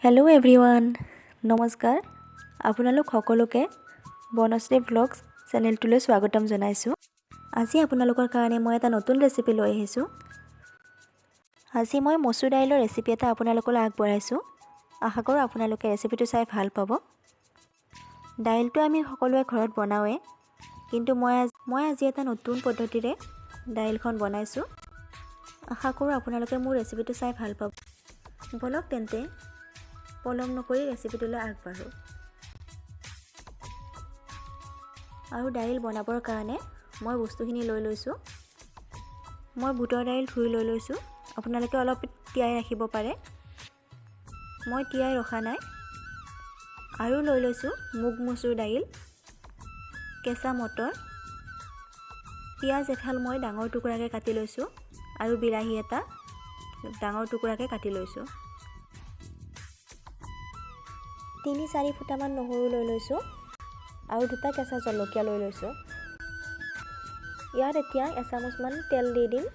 Hello' everyone নমস্কাৰ আপোনালোক সকলোকে বনশ্ৰী ভ্লগছ চেনেলটোলৈ স্বাগতম জনাইছোঁ। আজি আপোনালোকৰ কাৰণে মই এটা নতুন ৰেচিপি লৈ আহিছোঁ। আজি মই মচুৰ দাইলৰ ৰেচিপি এটা আপোনালোকলৈ আগবঢ়াইছোঁ। আশা কৰোঁ আপোনালোকে ৰেচিপিটো চাই ভাল পাব। দাইলটো আমি সকলোৱে ঘৰত বনাওঁৱে, কিন্তু মই আজি এটা নতুন পদ্ধতিৰে দাইলখন বনাইছোঁ। আশা কৰোঁ আপোনালোকে মোৰ ৰেচিপিটো চাই ভাল পাব। বলক তেন্তে পলম নকৰি ৰেচিপিটোলৈ আগবাঢ়োঁ। আৰু দাইল বনাবৰ কাৰণে মই বস্তুখিনি লৈ লৈছোঁ। মই বুটৰ দাইল ধুই লৈ লৈছোঁ। আপোনালোকে অলপ তিয়াই ৰাখিব পাৰে, মই তিয়াই ৰখা নাই। আৰু লৈ লৈছোঁ মুগ মচুৰ দাইল, কেঁচা মটৰ, পিঁয়াজ এফাল মই ডাঙৰ টুকুৰাকৈ কাটি লৈছোঁ আৰু বিলাহী এটা ডাঙৰ টুকুৰাকৈ কাটি লৈছোঁ। ৩-৪ ফুটামান নহৰু লৈ লৈছোঁ আৰু 2টা কেঁচা জলকীয়া লৈ লৈছোঁ। ইয়াত এতিয়া এচামুচমান তেল দি দিম।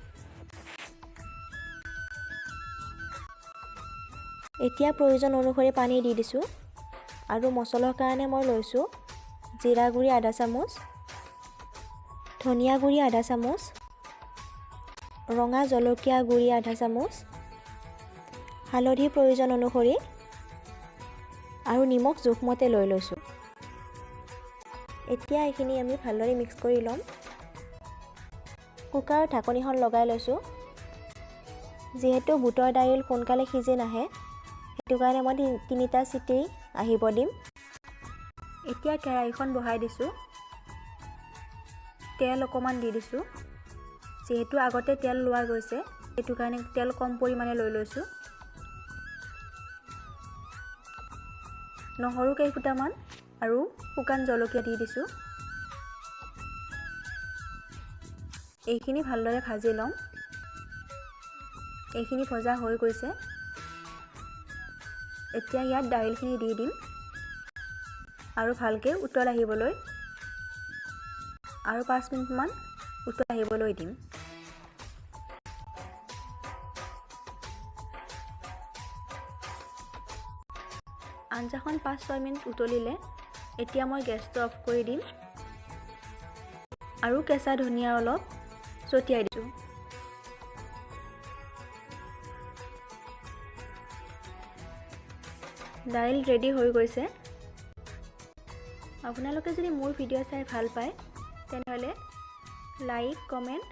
এতিয়া প্ৰয়োজন অনুসৰি পানী দি দিছোঁ আৰু মছলাৰ কাৰণে মই লৈছোঁ জিৰা গুড়ি আধা চামুচ, ধনিয়া গুড়ি আধা চামুচ, ৰঙা জলকীয়া গুড়ি আধা চামুচ, হালধি প্ৰয়োজন অনুসৰি আৰু নিমখ জোখমতে লৈ লৈছোঁ। এতিয়া এইখিনি আমি ভালদৰে মিক্স কৰি ল'ম। কুকাৰৰ ঢাকনিখন লগাই লৈছোঁ। যিহেতু বুটৰ দাইল সোনকালে সিজি নাহে, সেইটো কাৰণে মই 3টা চিটি আহিব দিম। এতিয়া কেৰাহীখন বহাই দিছোঁ। তেল অকণমান দি দিছোঁ। যিহেতু আগতে তেল লোৱা গৈছে, সেইটো কাৰণে তেল কম পৰিমাণে লৈ লৈছোঁ। নহৰু কেইফুটামান আৰু শুকান জলকীয়া দি দিছোঁ। এইখিনি ভালদৰে ভাজি ল'ম। এইখিনি ভজা হৈ গৈছে। এতিয়া ইয়াত দাইলখিনি দি দিম আৰু ভালকৈ উতল আহিবলৈ আৰু 5 মিনিটমান উতল আহিবলৈ দিম। আঞ্জাখন 5-6 মিনিট উতলিলে এতিয়া মই গেছটো অফ কৰি দিম আৰু কেঁচা ধনিয়া অলপ ছটিয়াই দিছোঁ। দাইল ৰেডি হৈ গৈছে। আপোনালোকে যদি মোৰ ভিডিঅ' চাই ভাল পায় তেনেহ'লে লাইক, কমেণ্ট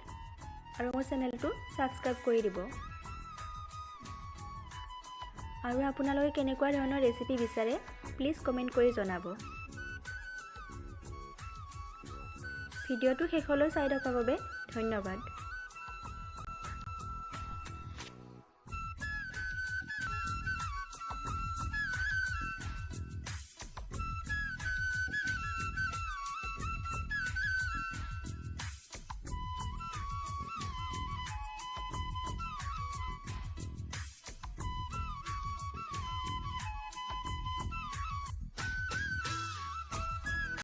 আৰু মোৰ চেনেলটো ছাবস্ক্ৰাইব কৰি দিব। আৰু আপোনালোকে কেনেকুৱা ধৰণৰ ৰেচিপি বিচাৰে প্লিজ কমেণ্ট কৰি জনাব। ভিডিঅ'টো শেষলৈ চাই থকাৰ বাবে ধন্যবাদ।